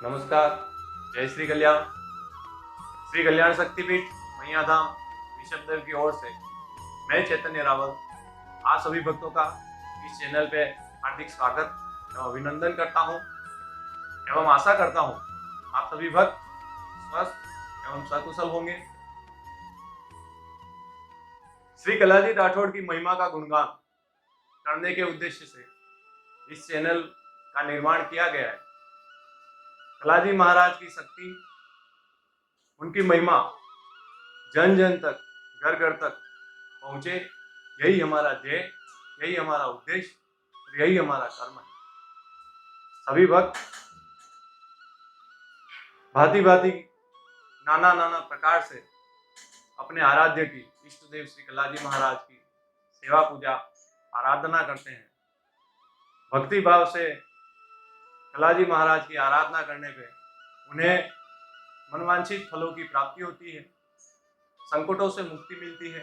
नमस्कार। जय श्री कल्याण। श्री कल्याण शक्तिपीठ मैया धाम ऋषभ देव की ओर से मैं चैतन्य रावत आप सभी भक्तों का इस चैनल पे हार्दिक स्वागत एवं अभिनंदन करता हूँ एवं आशा करता हूँ आप सभी भक्त स्वस्थ एवं सकुशल होंगे। श्री कलाजी राठौड़ की महिमा का गुणगान करने के उद्देश्य से इस चैनल का निर्माण किया गया है। कलाजी महाराज की शक्ति, उनकी महिमा जन जन तक, घर घर तक पहुंचे, यही हमारा ध्येय, यही हमारा उद्देश्य और यही हमारा कर्म है। सभी भक्त भांति भांति नाना नाना प्रकार से अपने आराध्य की इष्ट देव श्री कलाजी महाराज की सेवा पूजा आराधना करते हैं। भक्ति भाव से कलाजी महाराज की आराधना करने पे उन्हें मनवांछित फलों की प्राप्ति होती है, संकटों से मुक्ति मिलती है।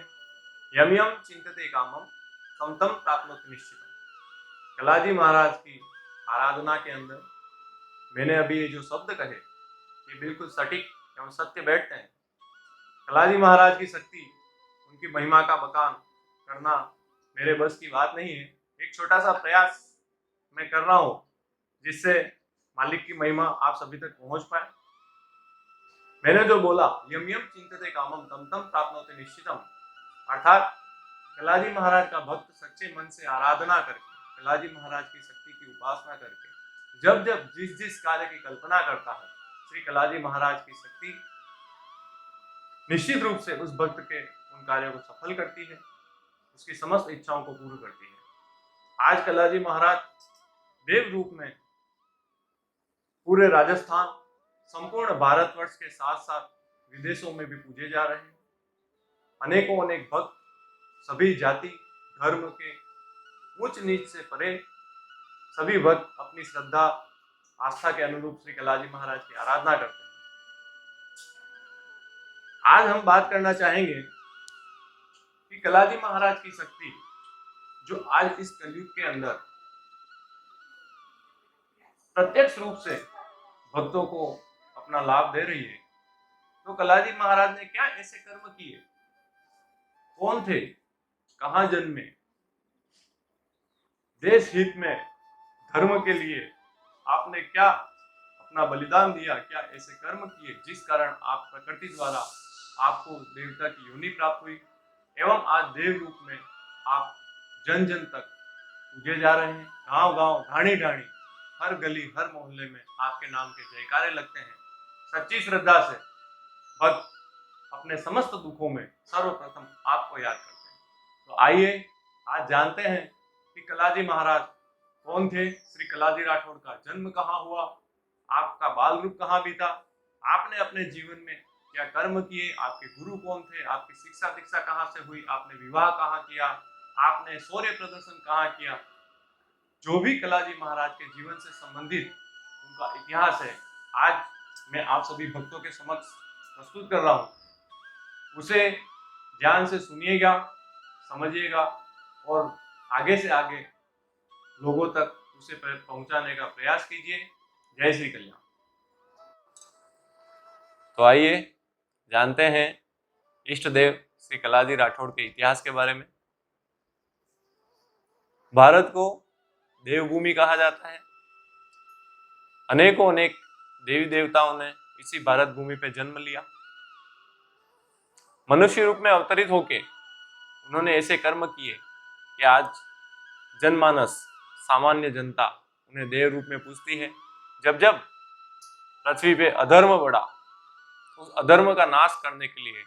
यम यम चिंतते कामम तम तम प्राप्नोति निश्चितम। कलाजी महाराज की आराधना के अंदर मैंने अभी ये जो शब्द कहे ये बिल्कुल सटीक एवं सत्य बैठते हैं। कलाजी महाराज की शक्ति, उनकी महिमा का बखान करना मेरे बस की बात नहीं है। एक छोटा सा प्रयास मैं कर रहा हूँ जिससे मालिक की महिमा आप सभी तक पहुंच पाए। मैंने जो बोला यम यम चिंतते कामम तम तम प्राप्नोति निश्चितम, अर्थात कलाजी महाराज का भक्त सच्चे मन से आराधना करके, कलाजी महाराज की शक्ति की उपासना करके जब जब जिस जिस कार्य की कल्पना करता है, श्री कलाजी महाराज की शक्ति निश्चित रूप से उस भक्त के उन कार्यों को सफल करती है, उसकी समस्त इच्छाओं को पूर्ण करती है। आज कलाजी महाराज देव रूप में पूरे राजस्थान, संपूर्ण भारतवर्ष के साथ साथ विदेशों में भी पूजे जा रहे हैं। अनेकों अनेक भक्त सभी जाति धर्म के उच्च नीच से परे सभी भक्त अपनी श्रद्धा आस्था के अनुरूप श्री कलाजी महाराज की आराधना करते हैं। आज हम बात करना चाहेंगे कि कलाजी महाराज की शक्ति जो आज इस कलयुग के अंदर प्रत्यक्ष रूप से भक्तों को अपना लाभ दे रही है, तो कलाजी महाराज ने क्या ऐसे कर्म किए, कौन थे, कहां जन्मे, देश हित में धर्म के लिए आपने क्या अपना बलिदान दिया, क्या ऐसे कर्म किए जिस कारण आप प्रकृति द्वारा आपको देवता की योनि प्राप्त हुई एवं आज देव रूप में आप जन जन तक पूजे जा रहे हैं। गांव गांव ढाणी ढाणी हर गली हर मोहल्ले में आपके नाम के जयकारे लगते हैं। सच्ची श्रद्धा से भक्त अपने समस्त दुखों में सर्वप्रथम आपको याद करते हैं। तो आइए आज जानते हैं कि कलाजी महाराज कौन थे, श्री कलाजी राठौड़ का जन्म कहाँ हुआ, आपका बाल रूप कहाँ बीता, आपने अपने जीवन में क्या कर्म किए, आपके गुरु कौन थे, आपकी शिक्षा दीक्षा कहाँ से हुई, आपने विवाह कहाँ किया, आपने शौर्य प्रदर्शन कहाँ किया। जो भी कलाजी महाराज के जीवन से संबंधित उनका इतिहास है, आज मैं आप सभी भक्तों के समक्ष प्रस्तुत कर रहा हूँ। उसे ध्यान से सुनिएगा, समझिएगा और आगे से आगे लोगों तक उसे पहुंचाने का प्रयास कीजिए। जय श्री कल्याण। तो आइए जानते हैं इष्ट देव श्री कलाजी राठौड़ के इतिहास के बारे में। भारत को देवभूमि कहा जाता है। अनेकों अनेक देवी देवताओं ने इसी भारत भूमि पे जन्म लिया। मनुष्य रूप में अवतरित होके उन्होंने ऐसे कर्म किए कि आज जनमानस, सामान्य जनता उन्हें देव रूप में पूजती है। जब जब पृथ्वी पे अधर्म बढ़ा, उस अधर्म का नाश करने के लिए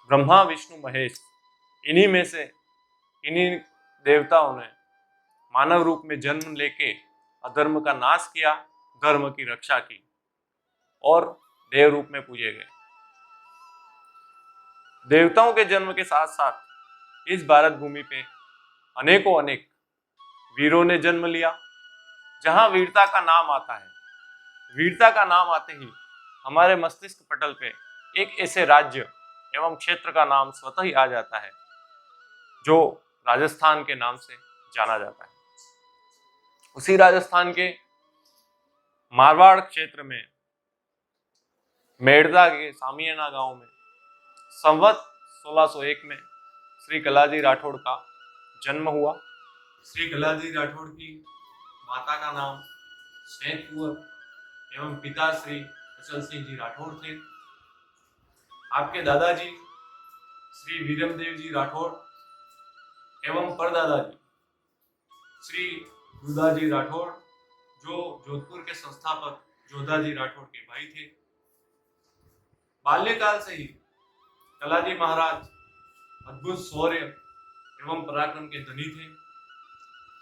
ब्रह्मा विष्णु महेश इन्हीं देवताओं ने मानव रूप में जन्म लेके अधर्म का नाश किया, धर्म की रक्षा की और देव रूप में पूजे गए। देवताओं के जन्म के साथ साथ इस भारत भूमि पे अनेकों अनेक वीरों ने जन्म लिया। जहां वीरता का नाम आता है, वीरता का नाम आते ही हमारे मस्तिष्क पटल पे एक ऐसे राज्य एवं क्षेत्र का नाम स्वतः ही आ जाता है जो राजस्थान के नाम से जाना जाता है। उसी राजस्थान के मारवाड़ क्षेत्र में मेड़ता के सामियाना गांव में संवत 1601 में श्री कलाजी राठौड़ का जन्म हुआ। श्री कलाजी राठौड़ की माता का नाम स्नेह कुंवर एवं पिता श्री अचल सिंह जी राठौड़ थे। आपके दादाजी श्री वीरमदेव जी राठौड़ एवं परदादाजी श्री दुदाजी राठौड़ जो जोधपुर के संस्थापक जोधाजी राठौड़ के भाई थे। बाल्यकाल से ही कलाजी महाराज अद्भुत शौर्य एवं पराक्रम के धनी थे।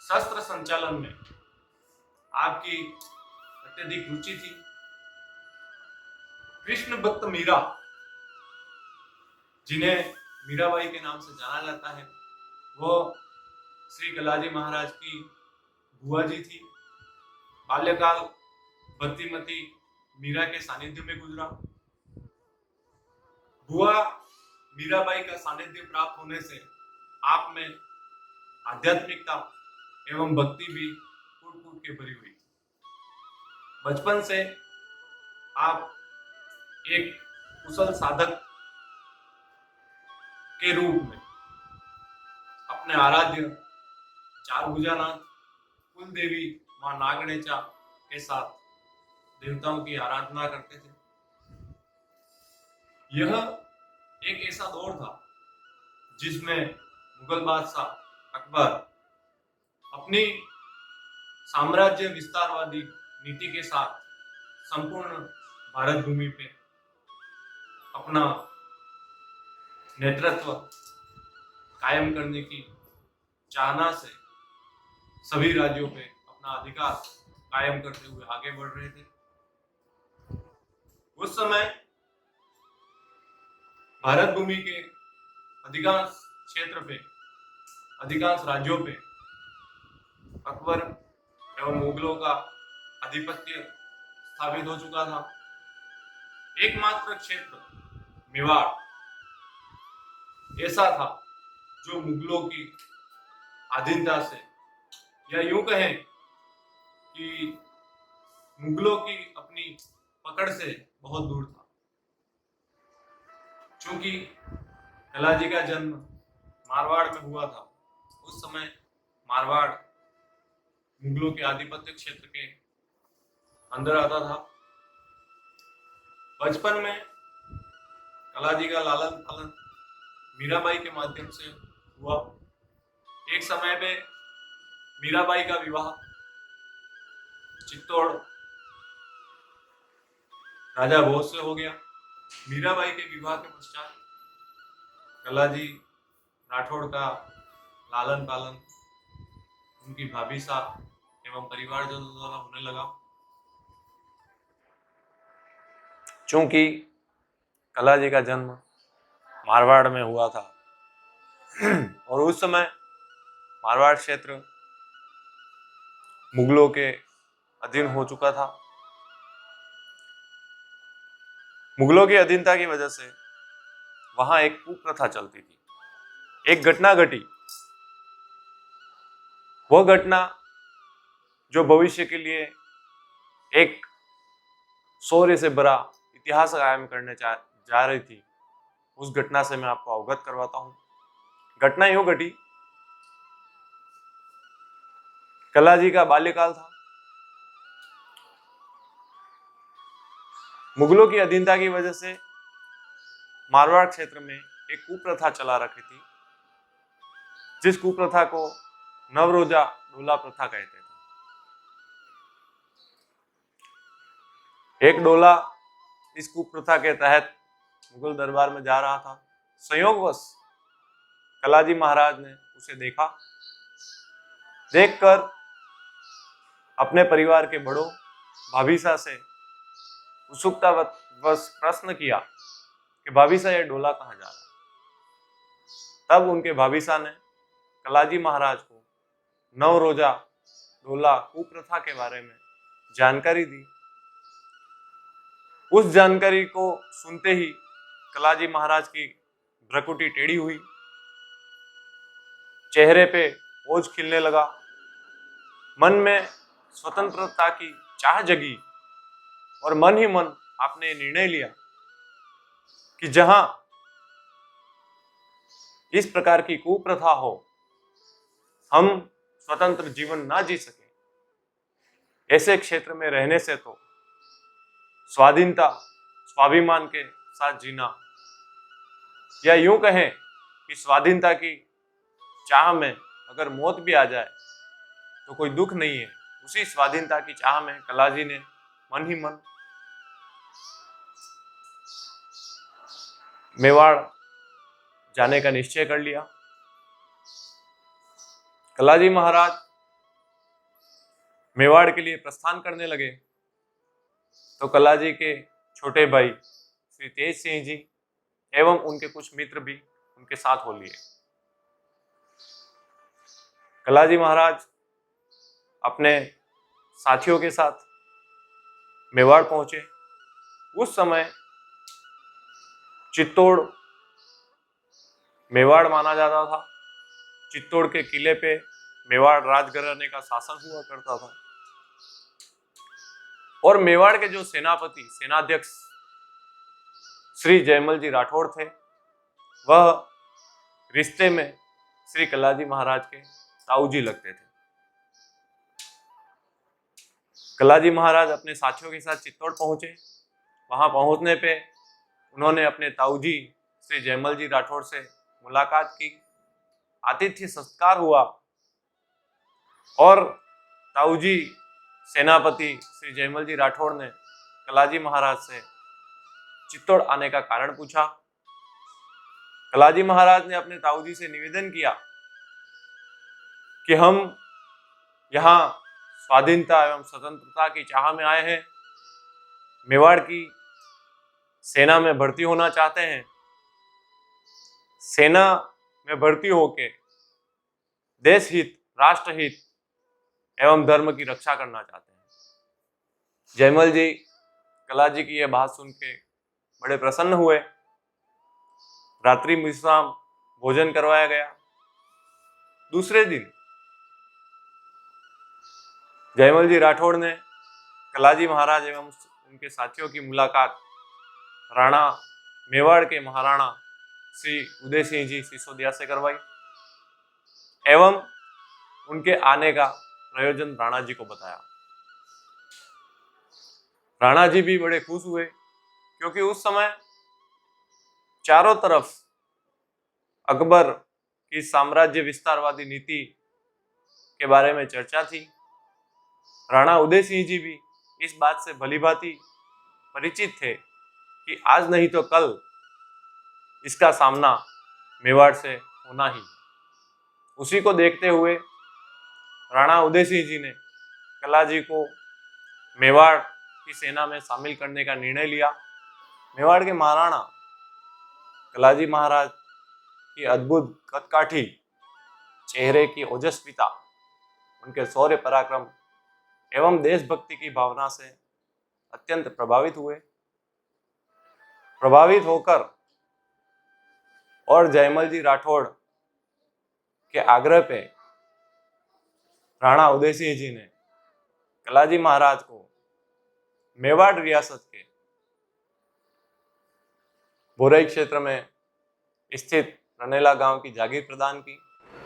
शस्त्र संचालन में आपकी अत्यधिक रुचि थी। कृष्ण भक्त मीरा, जिन्हें मीराबाई के नाम से जाना जाता है, वो श्री कलाजी महाराज की बुआ जी थी। बाल्यकाल भक्तिमती मीरा के सानिध्य में गुजरा। बुआ मीराबाई का सानिध्य प्राप्त होने से आप में आध्यात्मिकता एवं भक्ति भी कूट कूट के भरी हुई। बचपन से आप एक कुशल साधक के रूप में अपने आराध्य चारभुजानाथ कुल देवी मां नागणेचा के साथ देवताओं की आराधना करते थे। यह एक ऐसा दौर था जिसमें मुगल बादशाह अकबर अपनी साम्राज्य विस्तारवादी नीति के साथ संपूर्ण भारत भूमि पे अपना नेतृत्व कायम करने की चाहना से सभी राज्यों पे अपना अधिकार कायम करते हुए आगे बढ़ रहे थे। उस समय भारत भूमि के अधिकांश क्षेत्र पे, अधिकांश राज्यों पे अकबर एवं मुगलों का आधिपत्य स्थापित हो चुका था। एकमात्र क्षेत्र मेवाड़ ऐसा था जो मुगलों की अधीनता से, या यूं कहें कि मुगलों की अपनी पकड़ से बहुत दूर था। चूंकि कलाजी का जन्म मारवाड़ में हुआ था, उस समय मारवाड़ मुगलों के आधिपत्य क्षेत्र के अंदर आता था। बचपन में कलाजी का लालन पालन मीराबाई के माध्यम से हुआ। एक समय पे मीराबाई का विवाह चित्तौड़ राजा भोज से हो गया। मीराबाई के विवाह के पश्चात कलाजी राठौड़ का लालन पालन उनकी भाभी साहब एवं परिवारजनों द्वारा होने लगा। चूंकि कलाजी का जन्म मारवाड़ में हुआ था और उस समय मारवाड़ क्षेत्र मुगलों के अधीन हो चुका था। मुगलों की अधीनता की वजह से वहां एक कुप्रथा चलती थी। एक घटना घटी, वह घटना जो भविष्य के लिए एक शौर्य से भरा इतिहास कायम करने जा रही थी, उस घटना से मैं आपको अवगत करवाता हूं। घटना यूं घटी, कलाजी का बाल्यकाल था। मुगलों की अधीनता की वजह से मारवाड़ क्षेत्र में एक कुप्रथा चला रखी थी, जिस कुप्रथा को नवरोजा डोला प्रथा कहते थे। एक डोला इस कुप्रथा के तहत मुगल दरबार में जा रहा था। संयोगवश कलाजी महाराज ने उसे देखा। देखकर अपने परिवार के बड़ों भाभीसा से उत्सुकतावश प्रश्न किया कि भाभीसा ये डोला कहाँ जा रहा है। तब उनके भाभीसा ने कलाजी महाराज को नवरोजा डोला कुप्रथा के बारे में जानकारी दी। उस जानकारी को सुनते ही कलाजी महाराज की भ्रुकुटी टेढ़ी हुई, चेहरे पे ओज खिलने लगा, मन में स्वतंत्रता की चाह जगी और मन ही मन आपने निर्णय लिया कि जहां इस प्रकार की कुप्रथा हो, हम स्वतंत्र जीवन ना जी सके, ऐसे क्षेत्र में रहने से तो स्वाधीनता, स्वाभिमान के साथ जीना, या यूं कहें कि स्वाधीनता की चाह में अगर मौत भी आ जाए तो कोई दुख नहीं है। उसी स्वाधीनता की चाह में कलाजी ने मन ही मन मेवाड़ जाने का निश्चय कर लिया। कलाजी महाराज मेवाड़ के लिए प्रस्थान करने लगे तो कलाजी के छोटे भाई श्री तेज सिंह जी एवं उनके कुछ मित्र भी उनके साथ हो लिए। कलाजी महाराज अपने साथियों के साथ मेवाड़ पहुंचे। उस समय चित्तौड़ मेवाड़ माना जाता था। चित्तौड़ के किले पे मेवाड़ राजघराने का शासन हुआ करता था और मेवाड़ के जो सेनापति, सेनाध्यक्ष श्री जयमल जी राठौड़ थे, वह रिश्ते में श्री कलाजी महाराज के ताऊजी लगते थे। कलाजी महाराज अपने साथियों के साथ चित्तौड़ पहुंचे। वहां पहुंचने पे उन्होंने अपने ताऊजी श्री जयमल जी राठौड़ से मुलाकात की, आतिथ्य सत्कार हुआ और ताऊजी सेनापति श्री जयमल जी राठौड़ ने कलाजी महाराज से चित्तौड़ आने का कारण पूछा। कलाजी महाराज ने अपने ताऊजी से निवेदन किया कि हम यहाँ स्वाधीनता एवं स्वतंत्रता की चाह में आए हैं, मेवाड़ की सेना में भर्ती होना चाहते हैं, सेना में भर्ती होके देश हित, राष्ट्र हित एवं धर्म की रक्षा करना चाहते हैं। जयमल जी कलाजी की यह बात सुन के बड़े प्रसन्न हुए। रात्रि विश्राम भोजन करवाया गया। दूसरे दिन जयमल जी राठौड़ ने कलाजी महाराज एवं उनके साथियों की मुलाकात राणा मेवाड़ के महाराणा श्री उदय सिंह जी सिसोदिया से करवाई एवं उनके आने का प्रयोजन राणा जी को बताया। राणा जी भी बड़े खुश हुए क्योंकि उस समय चारों तरफ अकबर की साम्राज्य विस्तारवादी नीति के बारे में चर्चा थी। राणा उदय सिंह जी भी इस बात से भलीभांति परिचित थे कि आज नहीं तो कल इसका सामना मेवाड़ से होना ही। उसी को देखते हुए राणा उदय सिंह जी ने कलाजी को मेवाड़ की सेना में शामिल करने का निर्णय लिया। मेवाड़ के महाराणा कलाजी महाराज की अद्भुत कदकाठी, चेहरे की ओजस्विता, उनके शौर्य पराक्रम एवं देशभक्ति की भावना से अत्यंत प्रभावित हुए। प्रभावित होकर और जयमल जी राठौड़ के आग्रह पे राणा उदय सिंह जी ने कलाजी महाराज को मेवाड़ रियासत के बोरई क्षेत्र में स्थित रनेला गांव की जागीर प्रदान की।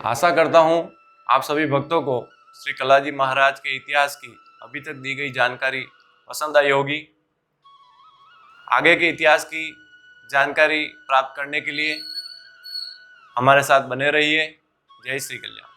आशा करता हूं आप सभी भक्तों को श्री कलाजी महाराज के इतिहास की अभी तक दी गई जानकारी पसंद आई होगी। आगे के इतिहास की जानकारी प्राप्त करने के लिए हमारे साथ बने रहिए। जय श्री कल्याण।